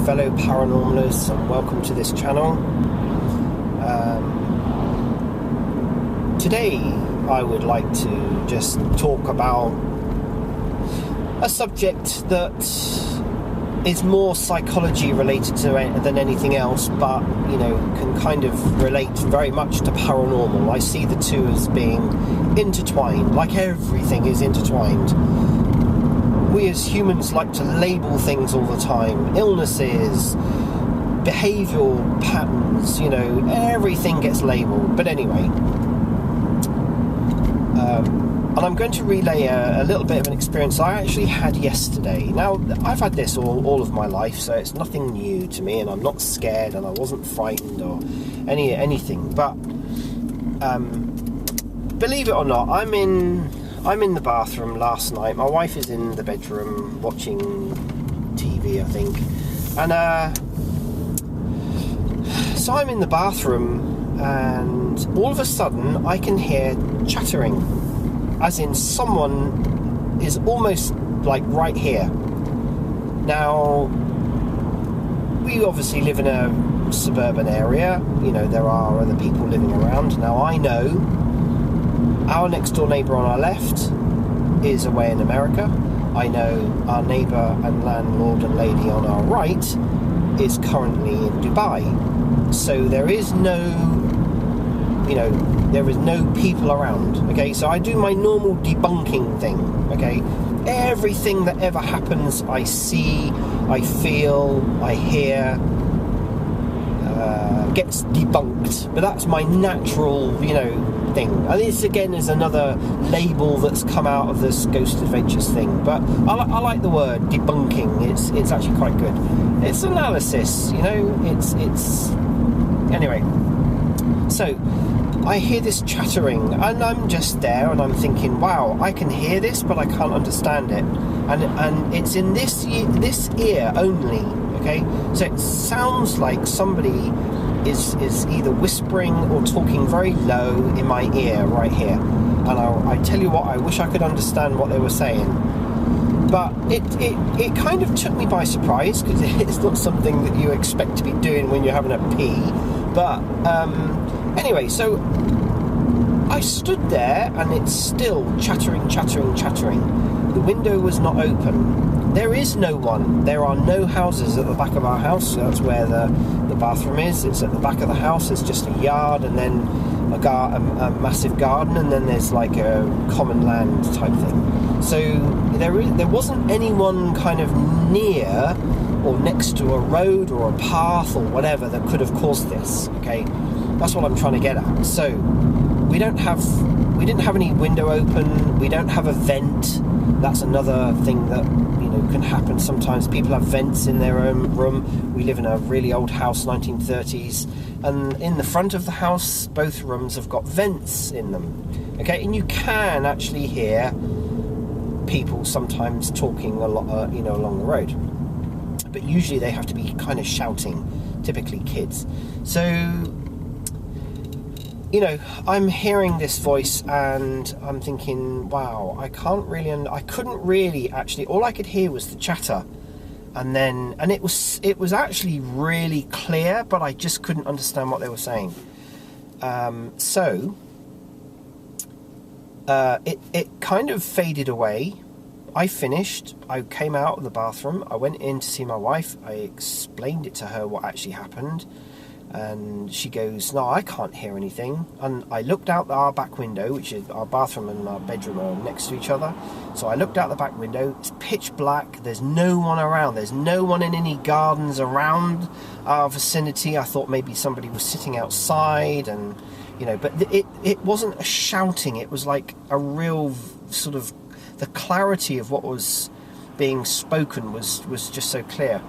fellow paranormalists, and welcome to this channel. Today I would like to just talk about a subject that is more psychology related to it than anything else, but can kind of relate very much to paranormal. I see the two as being intertwined, like everything is intertwined. We as humans like to label things all the time. Illnesses, behavioural patterns, everything gets labelled. But anyway, and I'm going to relay a little bit of an experience I actually had yesterday. Now, I've had this all of my life, so it's nothing new to me, and I'm not scared, and I wasn't frightened or anything. But believe it or not, I'm in the bathroom last night. My wife is in the bedroom watching TV, I think. And so I'm in the bathroom, and all of a sudden I can hear chattering, as in someone is almost like right here. Now, we obviously live in a suburban area. There are other people living around. Now, I know our next door neighbour on our left is away in America. I know our neighbour and landlord and lady on our right is currently in Dubai. So there is no people around. Okay, so I do my normal debunking thing. Okay, everything that ever happens, I see, I feel, I hear, gets debunked. But that's my natural, thing. And this again is another label that's come out of this Ghost Adventures thing. But I like the word debunking. It's actually quite good. It's analysis. It's anyway. So I hear this chattering, and I'm just there, and I'm thinking, wow, I can hear this, but I can't understand it. And it's in this ear only. Okay, so it sounds like somebody is either whispering or talking very low in my ear right here. And I tell you what, I wish I could understand what they were saying. But it kind of took me by surprise, because it's not something that you expect to be doing when you're having a pee. But anyway, so I stood there, and it's still chattering. The window was not open. There is no one. There are no houses at the back of our house. So that's where the bathroom is. It's at the back of the house. It's just a yard, and then a massive garden, and then there's like a common land type thing. So there wasn't anyone kind of near or next to a road or a path or whatever that could have caused this. Okay, that's what I'm trying to get at. So we didn't have any window open. We don't have a vent. That's another thing that can happen sometimes. People have vents in their own room. We live in a really old house, 1930s, and in the front of the house, both rooms have got vents in them. Okay, and you can actually hear people sometimes talking a lot, along the road. But usually they have to be kind of shouting, typically kids. So, I'm hearing this voice, and I'm thinking, wow, I couldn't really actually, all I could hear was the chatter. And it was actually really clear, but I just couldn't understand what they were saying. So it kind of faded away. I finished, I came out of the bathroom, I went in to see my wife, I explained it to her what actually happened, and she goes, no, I can't hear anything. And I looked out our back window, which is our bathroom and our bedroom are next to each other, so I looked out the back window, it's pitch black, there's no one around, there's no one in any gardens around our vicinity. I thought maybe somebody was sitting outside, and but it wasn't a shouting, it was like a real sort of, the clarity of what was being spoken was just so clear.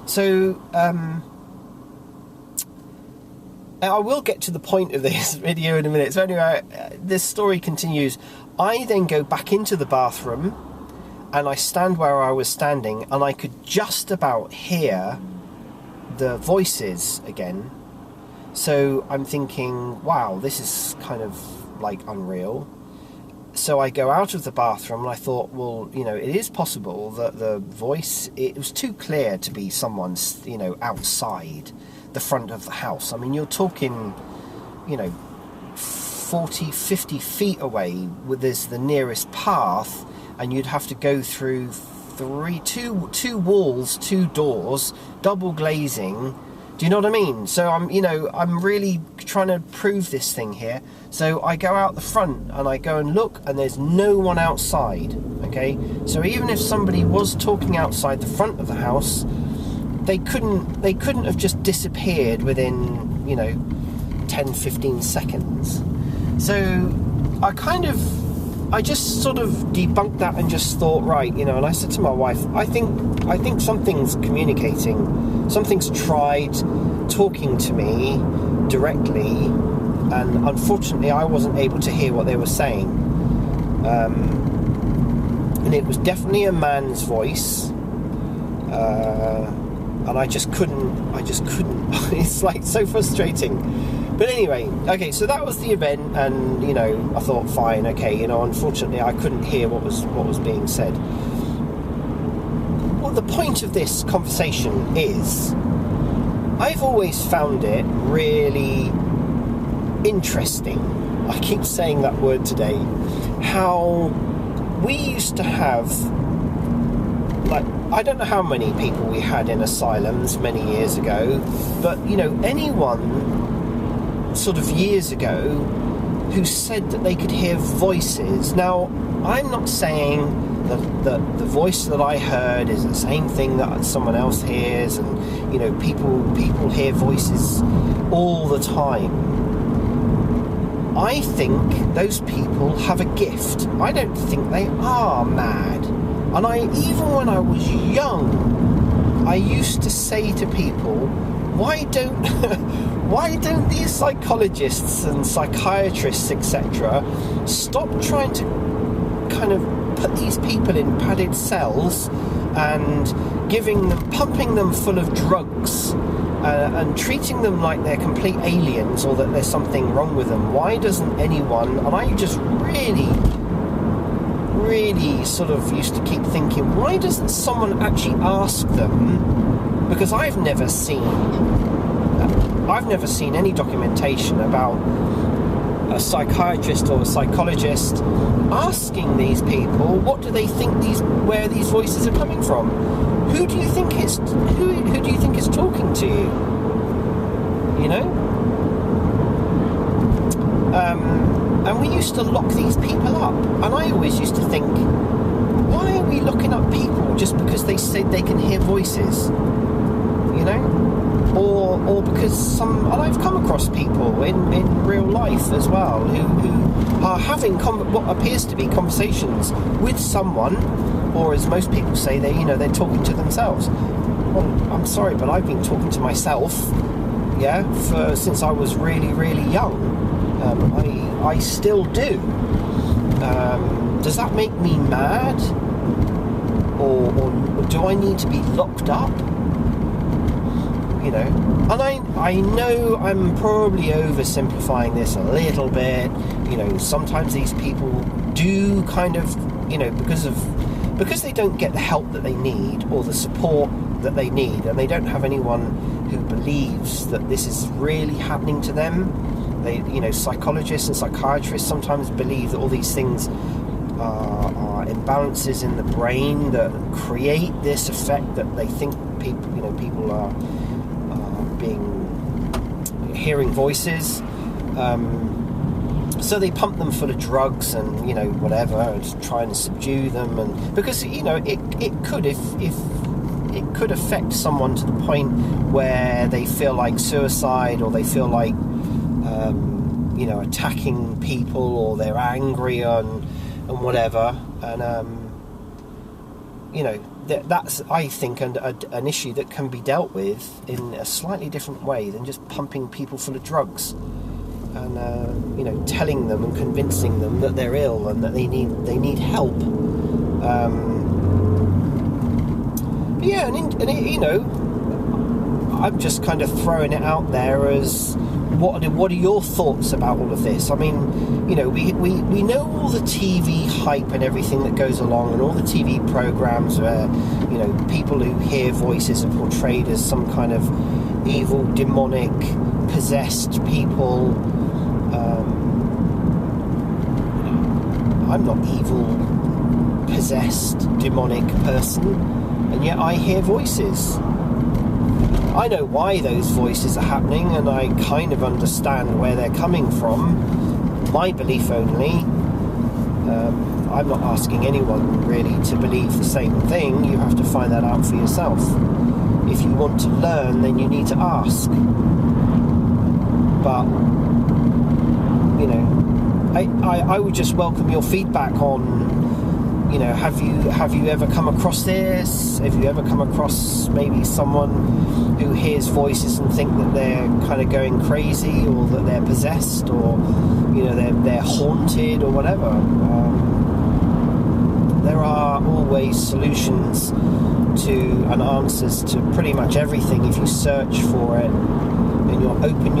So I will get to the point of this video in a minute. So anyway, this story continues. I then go back into the bathroom, and I stand where I was standing, and I could just about hear the voices again. So I'm thinking, wow, this is kind of like unreal. So I go out of the bathroom and I thought, well, you know, it is possible that the voice, it was too clear to be someone's, you know, outside the front of the house. I mean, you're talking, you know, 40, 50 feet away, there's the nearest path, and you'd have to go through two walls, 2 doors, double glazing. Do you know what I mean? So I'm really trying to prove this thing here. So I go out the front and I go and look, and there's no one outside. Okay, so even if somebody was talking outside the front of the house, they couldn't have just disappeared within, you know, 10-15 seconds. So I just sort of debunked that and just thought, right, you know, and I said to my wife, I think something's communicating, something's tried talking to me directly, and unfortunately I wasn't able to hear what they were saying. And it was definitely a man's voice, and I just couldn't, it's like so frustrating. But anyway, okay, so that was the event, and, you know, I thought, fine, okay, you know, unfortunately I couldn't hear what was being said. Well, the point of this conversation is, I've always found it really interesting, I keep saying that word today, how we used to have, like, I don't know how many people we had in asylums many years ago, but, you know, anyone sort of years ago who said that they could hear voices. Now, I'm not saying that the voice that I heard is the same thing that someone else hears, and, you know, people hear voices all the time. I think those people have a gift. I don't think they are mad. And even when I was young, I used to say to people, why don't these psychologists and psychiatrists, etc., stop trying to kind of put these people in padded cells and pumping them full of drugs and treating them like they're complete aliens, or that there's something wrong with them? Why doesn't anyone, and I just really sort of used to keep thinking, why doesn't someone actually ask them? Because I've never seen any documentation about a psychiatrist or a psychologist asking these people, what do they think where these voices are coming from? Who do you think is talking to you? You know? And we used to lock these people up, and I always used to think, why are we locking up people just because they say they can hear voices? You know? Or because and I've come across people in real life as well who are having what appears to be conversations with someone, or as most people say, they're talking to themselves. Well, I'm sorry, but I've been talking to myself, since I was really, really young. I still do. Does that make me mad? Or do I need to be locked up? You know, and I know I'm probably oversimplifying this a little bit. You know, sometimes these people do kind of, you know, because they don't get the help that they need or the support that they need, and they don't have anyone who believes that this is really happening to them. They, you know, psychologists and psychiatrists sometimes believe that all these things are imbalances in the brain that create this effect that they think people are hearing voices. So they pump them full of drugs and, you know, whatever, to try and subdue them, and because, you know, it could, if it could affect someone to the point where they feel like suicide, or they feel like you know, attacking people, or they're angry and whatever, and you know, that's, I think, an issue that can be dealt with in a slightly different way than just pumping people full of drugs and you know, telling them and convincing them that they're ill and that they need help. But yeah, and you know, I'm just kind of throwing it out there as what are your thoughts about all of this? I mean, you know, we know all the TV hype and everything that goes along, and all the TV programs where, you know, people who hear voices are portrayed as some kind of evil, demonic, possessed people. I'm not evil, possessed, demonic person, and yet I hear voices. I know why those voices are happening, and I kind of understand where they're coming from. My belief only. I'm not asking anyone really to believe the same thing. You have to find that out for yourself. If you want to learn, then you need to ask. But, you know, I would just welcome your feedback on, you know, have you ever come across this? Have you ever come across maybe someone who hears voices and think that they're kind of going crazy, or that they're possessed, or, you know, they're haunted or whatever? There are always solutions to and answers to pretty much everything if you search for it, and you open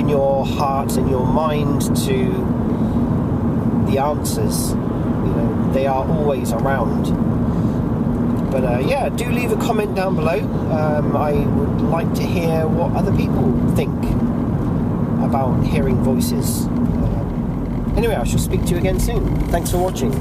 your heart and your mind to the answers. You know, they are always around. But yeah, do leave a comment down below. I would like to hear what other people think about hearing voices. Anyway, I shall speak to you again soon. Thanks for watching.